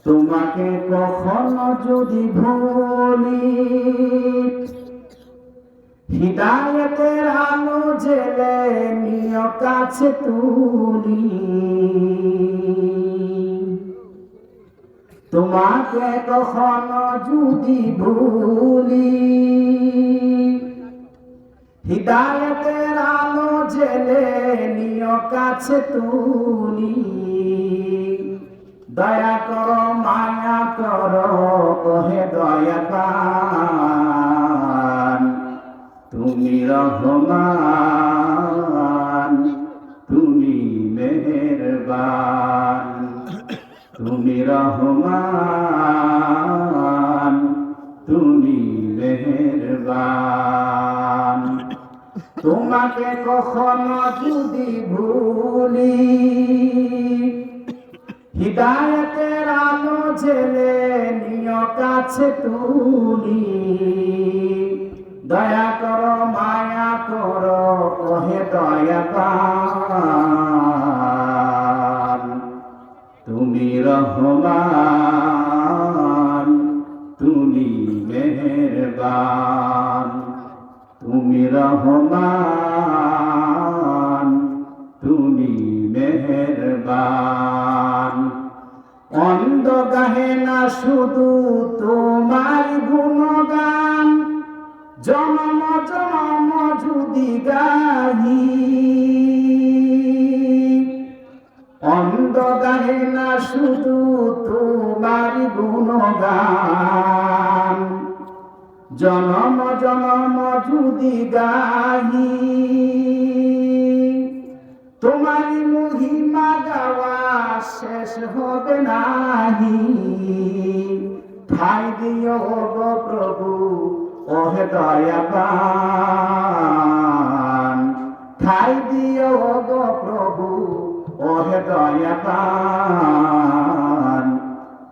তোমাকে কখনো যদি ভুলি, হিদায়াতের আলো জেলে নিয় কাছে তুলি। তোমাকে কখনো যদি ভুলি, হিদায়াতের আলো জেলে নিয় কাছে তুলি। দয়া করো মায়া করো ওহে দয়াবান, তুমি রহমান, তুমি মেহেরবান। তুমি রহমান, তুমি মেহেরবান। তোমাকে কখনো যদি ভুলি, হিদায়াতের আলো জেলে নিয় কাছে তুলি। দয়া করো মায়া করো ওহে দয়াবান, তুমি রহমান, তুমি মেহেরবান। তুমি রহমান, তুমি মেহেরবান। অন্ধ গাহে না শুধু তোমার গুণগান, জনম জনম যদি গাহি। অন্ধ গাহে না শুধু তোমার গুণগান, জনম জনম যদি গাহি। তোমার মহিমা গাওয়া শেষ হবে নাহি। ঠাই দিও গো প্রভু ওহে দয়াবান, ঠাই দিও গো প্রভু ওহে দয়াবান।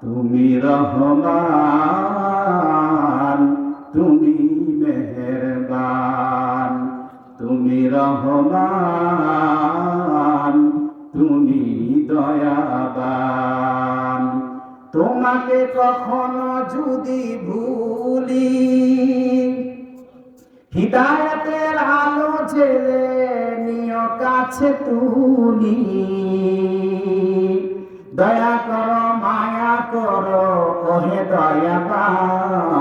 তুমি রহমান, তুমি মেহেরবান। তুমি রহমান, তুমি দয়াবান। তোমাকে কখনো যদি ভুলি, হিদায়াতের আলো জেলে নিয় কাছে তুলি। দয়া করো মায়া করো ওহে দয়াবান,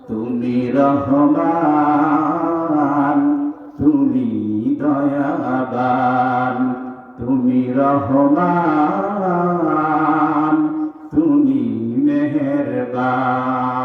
তুমি রহমান, তুমি দয়াবান। তুমি রহমান, তুমি মেহেরবান।